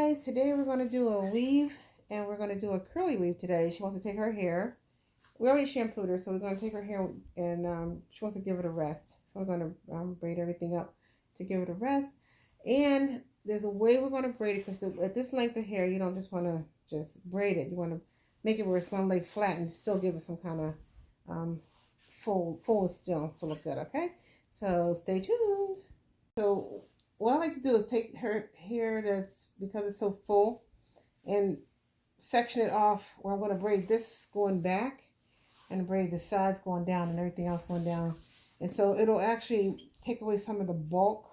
guys, today we're going to do a weave and we're going to do a curly weave today. She wants to take her hair. We already shampooed her, so we're going to take her hair and she wants to give it a rest. So we're going to braid everything up to give it a rest. And there's a way we're going to braid it because at this length of hair, you don't just want to just braid it. You want to make it where it's going to lay flat and still give it some kind of full still to look good, okay? So stay tuned. So what I like to do is take her hair that's, because it's so full, and section it off where I'm going to braid this going back and braid the sides going down and everything else going down. And so it'll actually take away some of the bulk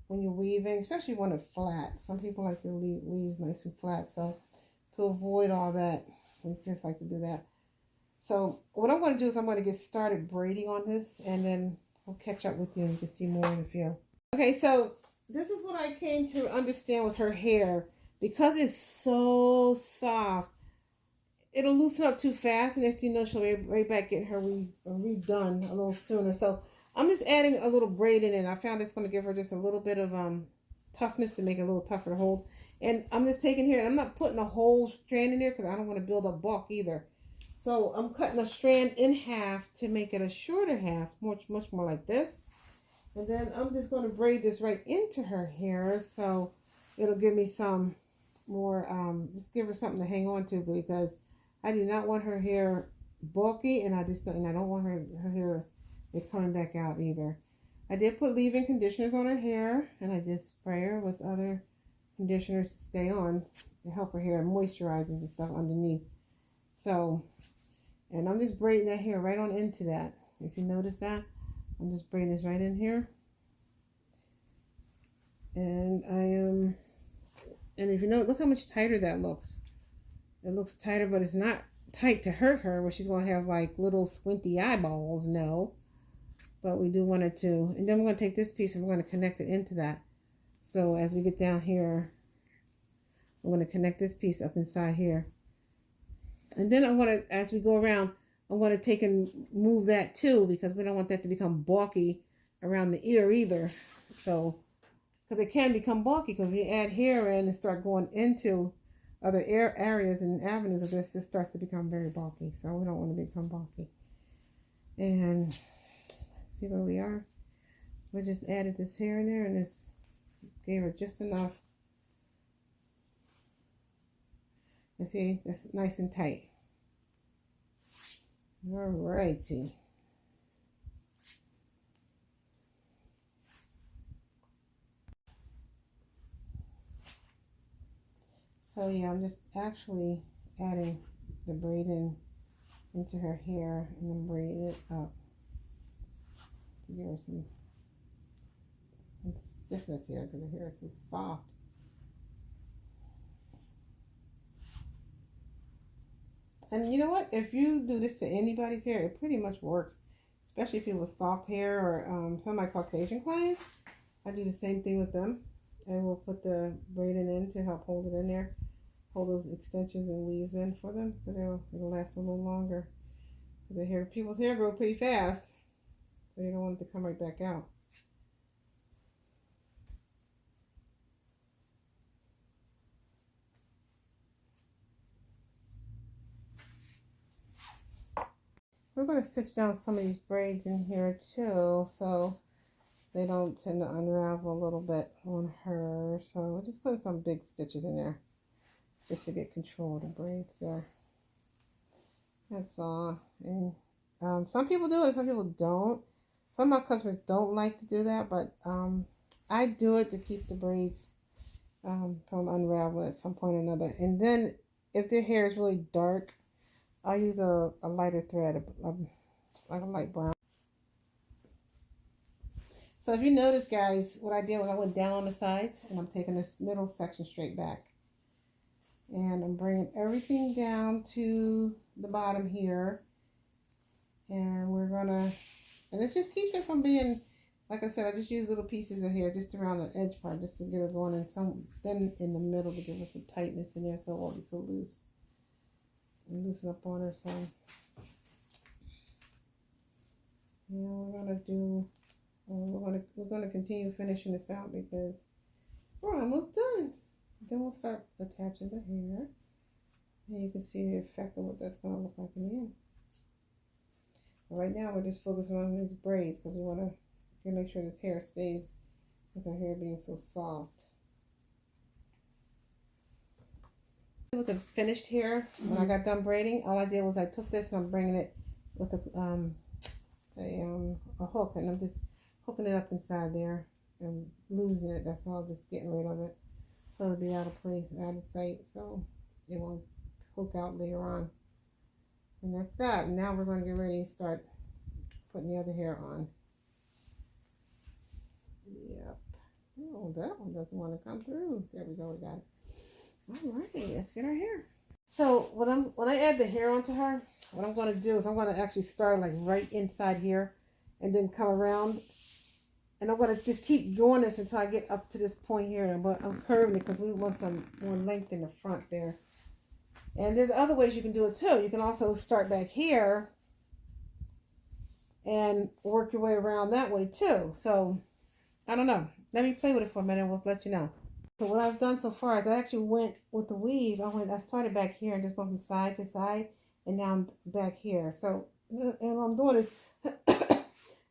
when you're weaving, especially when it's flat. Some people like to weave nice and flat. So to avoid all that, we just like to do that. So what I'm going to do is I'm going to get started braiding on this, and then I'll catch up with you and you can see more in a few. Okay, so this is what I came to understand with her hair. Because it's so soft, it'll loosen up too fast, and next you know she'll be right back getting her redone a little sooner. So I'm just adding a little braid in it. I found it's going to give her just a little bit of toughness to make it a little tougher to hold. And I'm just taking here, and I'm not putting a whole strand in there because I don't want to build up bulk either. So I'm cutting a strand in half to make it a shorter half, much more like this. And then I'm just going to braid this right into her hair, so it'll give me some more, just give her something to hang on to, because I do not want her hair bulky, and I don't want her hair coming back out either. I did put leave-in conditioners on her hair, and I did spray her with other conditioners to stay on to help her hair moisturizing and stuff underneath. So, and I'm just braiding that hair right on into that. If you notice that, I'm just braiding this right in here. And and if you know, look how much tighter that looks. It looks tighter, but it's not tight to hurt her where she's going to have like little squinty eyeballs, no. But we do want it to. And then we're going to take this piece and we're going to connect it into that. So as we get down here, we're going to connect this piece up inside here. And then I'm going to, as we go around, I'm going to take and move that too, because we don't want that to become bulky around the ear either. So, because it can become bulky, because when you add hair in and start going into other areas and avenues of this, it starts to become very bulky. So we don't want to become bulky. And see where we are. We just added this hair in there, and this gave her just enough. And see, that's nice and tight. All righty. So yeah, I'm just actually adding the braiding into her hair and then braiding it up to give her some stiffness here, because her hair is so soft. And you know what? If you do this to anybody's hair, it pretty much works. Especially if you have soft hair, or some of my Caucasian clients. I do the same thing with them. And we'll put the braiding in to help hold it in there. Hold those extensions and weaves in for them, so it'll last a little longer. Because people's hair grow pretty fast. So you don't want it to come right back out. We're going to stitch down some of these braids in here too, so they don't tend to unravel a little bit on her. So we're just putting some big stitches in there just to get control of the braids there. That's all. And some people do it, some people don't. Some of my customers don't like to do that, but I do it to keep the braids from unraveling at some point or another. And then if their hair is really dark, I'll use a lighter thread, like a light brown. So if you notice, guys, what I did was I went down on the sides, and I'm taking this middle section straight back. And I'm bringing everything down to the bottom here. And we're gonna, and it just keeps her from being, like I said, I just use little pieces of hair just around the edge part, just to get her going, and then in the middle to give her some tightness in there, so it won't be so loose. And loosen up on her some. Yeah, we're gonna continue finishing this out because we're almost done. Then we'll start attaching the hair. And you can see the effect of what that's going to look like in the end. But right now, we're just focusing on these braids because we want to make sure this hair stays with our hair being so soft. With the finished hair, when I got done braiding, all I did was I took this and I'm bringing it with a hook, and I'm just hooking it up inside there and losing it. That's all, just getting rid of it so it'll be out of place, out of sight, so it won't hook out later on. And that's that. Now we're going to get ready to start putting the other hair on. Yep. Oh, that one doesn't want to come through. There we go. We got it. All right, let's get our hair. So when I add the hair onto her, what I'm going to do is I'm going to actually start like right inside here and then come around. And I'm going to just keep doing this until I get up to this point here. But I'm curving it because we want some more length in the front there. And there's other ways you can do it too. You can also start back here and work your way around that way too. So I don't know. Let me play with it for a minute and we'll let you know. So what I've done so far is I actually went with the weave. I started back here and just went from side to side, and now I'm back here. So, and what I'm doing is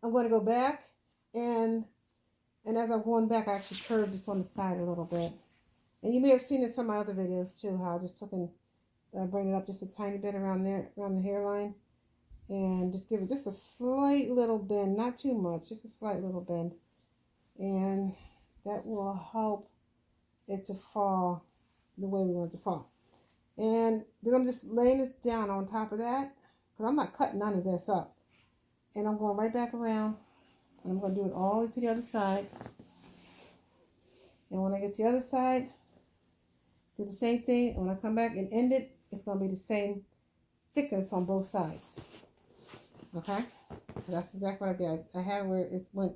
I'm going to go back, and as I'm going back, I actually curved this on the side a little bit. And you may have seen in some of my other videos too, how I just took and bring it up just a tiny bit around there, around the hairline, and just give it just a slight little bend, not too much, just a slight little bend, and that will help it to fall the way we want it to fall. And then I'm just laying this down on top of that because I'm not cutting none of this up. And I'm going right back around, and I'm going to do it all the way to the other side. And when I get to the other side, do the same thing. And when I come back and end it, it's going to be the same thickness on both sides. Okay? So that's exactly what I did. I had where it went.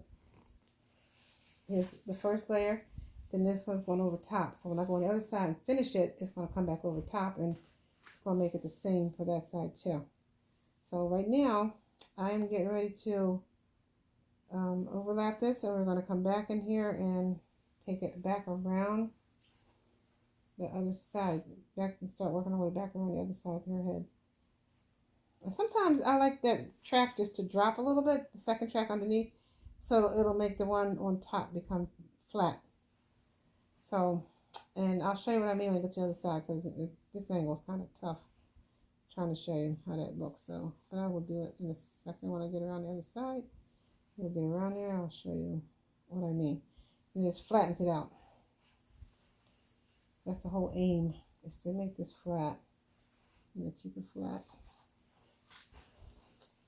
Here's the first layer. Then this one's going over top. So when I go on the other side and finish it, it's going to come back over top, and it's going to make it the same for that side too. So right now, I'm getting ready to overlap this, and we're going to come back in here and take it back around the other side. Back and start working our way back around the other side of her head. And sometimes I like that track just to drop a little bit, the second track underneath, so it'll make the one on top become flat. So, and I'll show you what I mean when I get to the other side, because this angle is kind of tough trying to show you how that looks. So, but I will do it in a second when I get around the other side. We'll get around there. I'll show you what I mean. And it just flattens it out. That's the whole aim, is to make this flat and to keep it flat.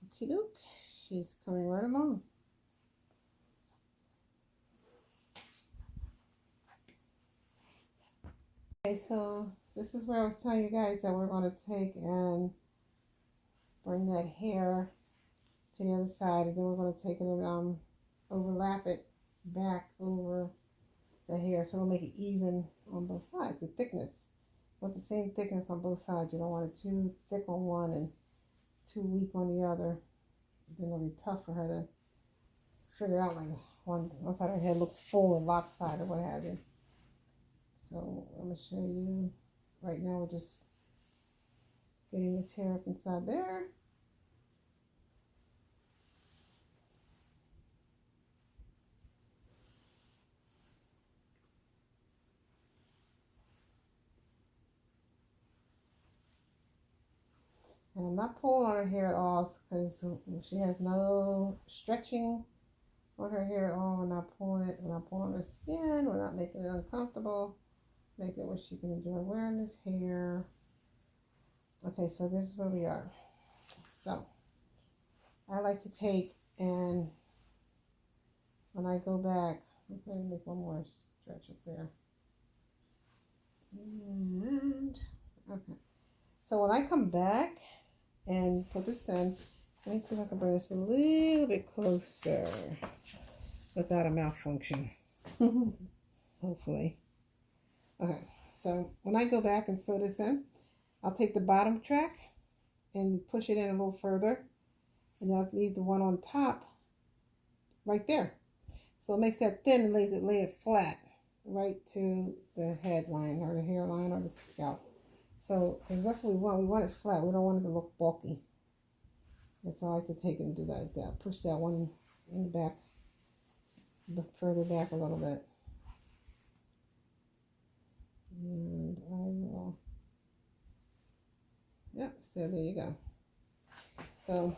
Okie doke. She's coming right along. Okay, so this is where I was telling you guys that we're going to take and bring that hair to the other side, and then we're going to take it and overlap it back over the hair, so it'll make it even on both sides. The thickness, want the same thickness on both sides. You don't want it too thick on one and too weak on the other. Then it'll be tough for her to figure out, like one side of her head looks full and lopsided or what have you. So I'm going to show you right now. We're just getting this hair up inside there. And I'm not pulling on her hair at all because she has no stretching on her hair at all. We're not pulling it. We're not pulling her skin. We're not making it uncomfortable. Make it where she can enjoy wearing this hair. Okay, so this is where we are. So I like to take, and when I go back, I'm going to make one more stretch up there. And okay, so when I come back and put this in, let me see if I can bring this a little bit closer without a malfunction. Hopefully. Okay, so when I go back and sew this in, I'll take the bottom track and push it in a little further, and then I'll leave the one on top right there. So it makes that thin and lay it flat right to the headline or the hairline or the scalp. So, because that's what we want. We want it flat. We don't want it to look bulky. That's all I like to take and do that like that. Push that one in the back, further back a little bit. And I will, yep, so there you go. So,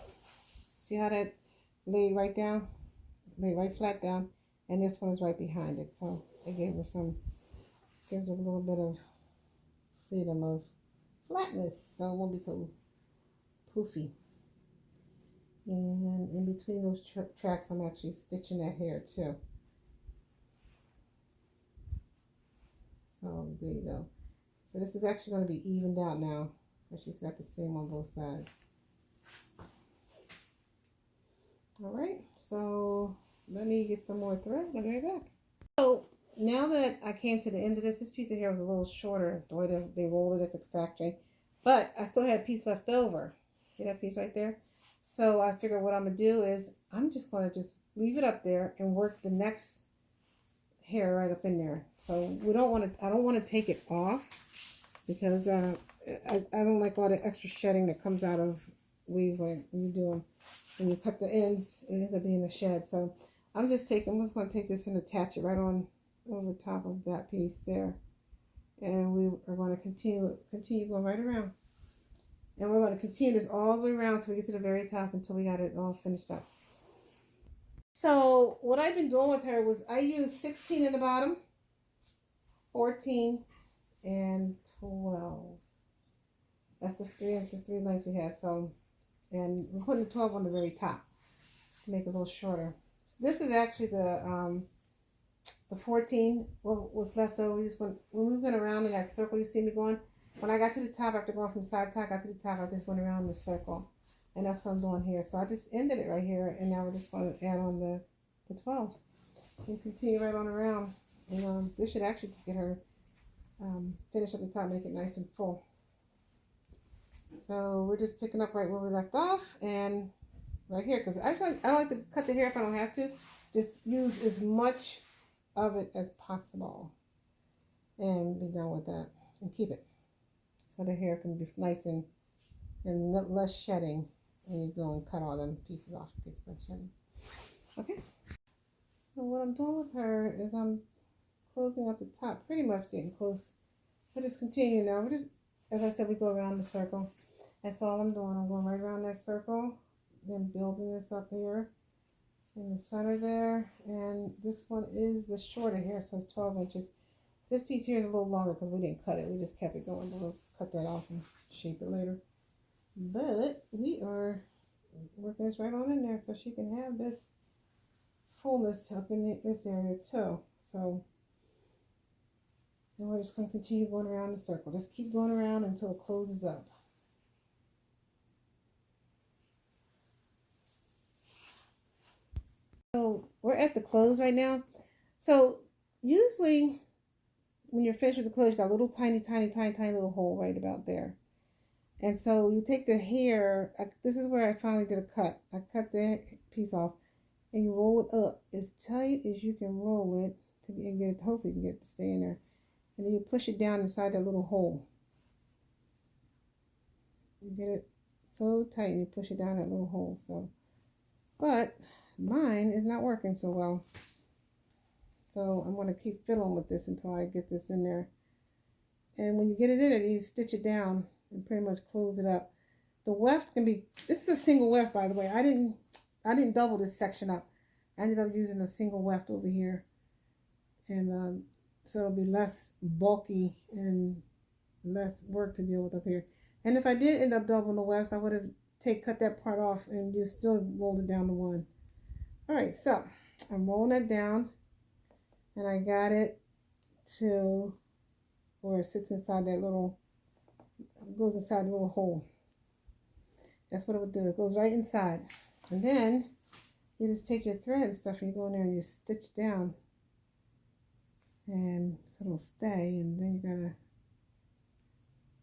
see how that laid right down? Laid right flat down. And this one is right behind it. So, it gave her gives her a little bit of freedom of flatness. So, it won't be so poofy. And in between those tracks, I'm actually stitching that hair too. So there you go. So this is actually going to be evened out now, because she's got the same on both sides. All right, so let me get some more thread. I'll be right back. So now that I came to the end of this piece of hair was a little shorter, the way they rolled it at the factory, but I still had a piece left over. See that piece right there? So I figured what I'm going to do is I'm just going to just leave it up there and work the next hair right up in there. So we don't want to, I don't want to take it off, because I don't like all the extra shedding that comes out of weave when you do them. When you cut the ends, it ends up being a shed. So I'm just going to take this and attach it right on over top of that piece there. And we are going to continue going right around. And we're going to continue this all the way around until we get to the very top, until we got it all finished up. So what I've been doing with her was I used 16 in the bottom, 14, and 12. That's the three lengths we had. So, and we're putting the 12 on the very top to make it a little shorter. So this is actually the 14 was left over. When we went around in that circle you see me going, when I got to the top, after going from side to side, I got to the top, I just went around in the circle. And that's what I'm doing here. So I just ended it right here, and now we're just going to add on the 12. And continue right on around. And this should actually get her finish up the top, make it nice and full. So we're just picking up right where we left off, and right here, because actually I don't like to cut the hair if I don't have to. Just use as much of it as possible, and be done with that, and keep it so the hair can be nice and less shedding. And you go and cut all them pieces off. Okay. So what I'm doing with her is I'm closing up the top, pretty much getting close. I just continue now. We're just, as I said, we go around the circle. That's all I'm doing. I'm going right around that circle, then building this up here in the center there. And this one is the shorter here, so it's 12 inches. This piece here is a little longer because we didn't cut it. We just kept it going. We'll cut that off and shape it later. But we are working this right on in there so she can have this fullness up in this area too. So, and we're just going to continue going around the circle. Just keep going around until it closes up. So we're at the close right now. So usually when you're finished with the close, you got a little tiny little hole right about there. And so you take the hair, this is where I finally did a cut. I cut that piece off, and you roll it up as tight as you can roll it and get it, hopefully you can get it to stay in there. And then you push it down inside that little hole. You get it so tight and you push it down that little hole. So, but mine is not working so well. So I'm going to keep fiddling with this until I get this in there. And when you get it in there, you stitch it down and pretty much close it up. The weft can be, this is a single weft, by the way. I didn't double this section up. I ended up using a single weft over here, and so it'll be less bulky and less work to deal with up here. And if I did end up doubling the wefts, I would have cut that part off and you still rolled it down to one. All right, so I'm rolling it down, and I got it to where it sits inside that little, goes inside the little hole. That's what it would do. It goes right inside. And then you just take your thread and stuff, and you go in there and you stitch down, and so it'll stay. And then you gotta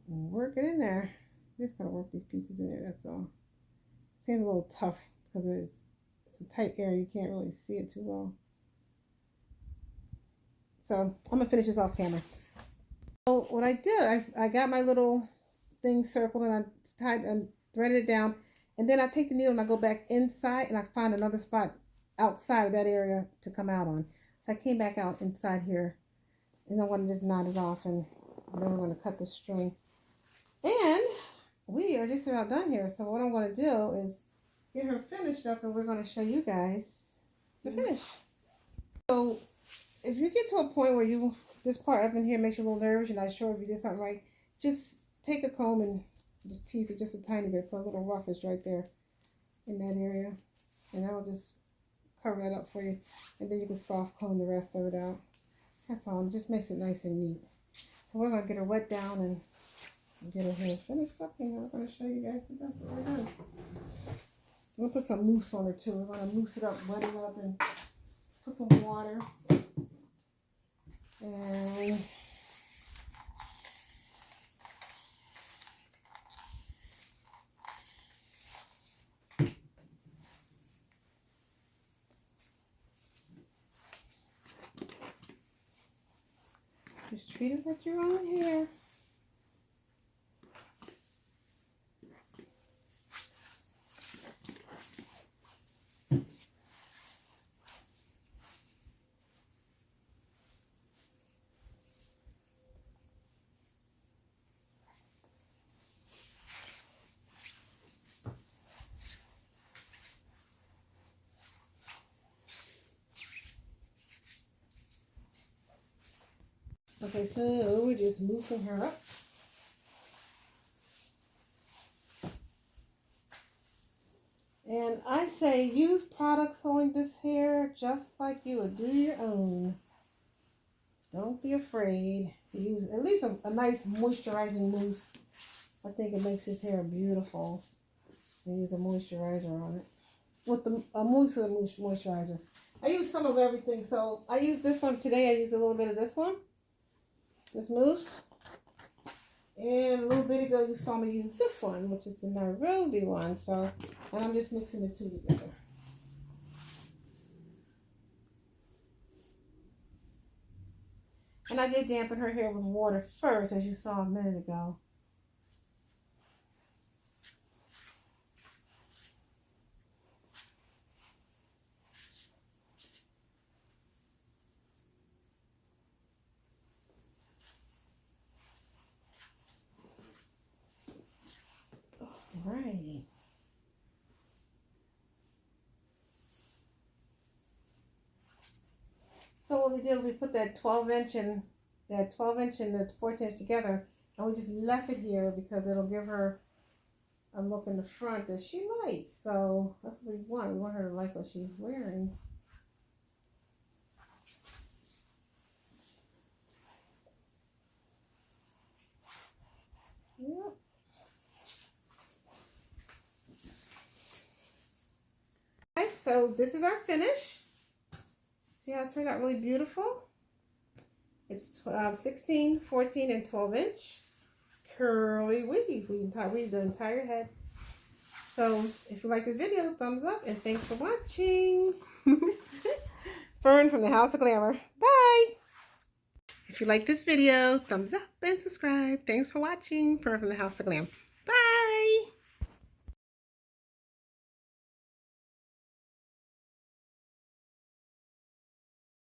work it in there. You just gotta work these pieces in there, that's all. It seems a little tough because it's a tight area. You can't really see it too well. So I'm gonna finish this off camera. So what I did, I got my little thing circled and I tied and threaded it down, and then I take the needle and I go back inside and I find another spot outside that area to come out on. So I came back out inside here, and I want to just knot it off, and then we're going to cut the string. And we are just about done here. So what I'm going to do is get her finished up, and we're going to show you guys the finish. So if you get to a point where this part up in here makes you a little nervous, you're not sure if you did something right, just take a comb and just tease it just a tiny bit, put a little roughage right there in that area, and that will just cover that up for you, and then you can soft comb the rest of it out. That's all. It just makes it nice and neat. So we're going to get her wet down and get her hair finished up, and we're going to show you guys the best we're done. We'll put some mousse on her too. We're going to mousse it up, wet it up, and put some water. And just treat it like your own hair. Okay, so we're just loosening her up. And I say use products on this hair just like you would do your own. Don't be afraid to use at least a nice moisturizing mousse. I think it makes his hair beautiful. And use a moisturizer on it. With a mousse of the moisturizer. I use some of everything. So I used this one today. I used a little bit of this one. This mousse. And a little bit ago you saw me use this one, which is the Nairobi one. So, and I'm just mixing the two together. And I did dampen her hair with water first, as you saw a minute ago. Alrighty. So what we did, we put that 12-inch and the 14-inch together, and we just left it here because it'll give her a look in the front that she likes. So that's what we want. We want her to like what she's wearing. Yep. Okay, so this is our finish. See how it turned out really beautiful? It's 16, 14, and 12-inch curly weave. We weave the entire head. So if you like this video, thumbs up, and thanks for watching. Fern from the House of Glamour. Bye. If you like this video, thumbs up and subscribe. Thanks for watching. Fern from the House of Glam.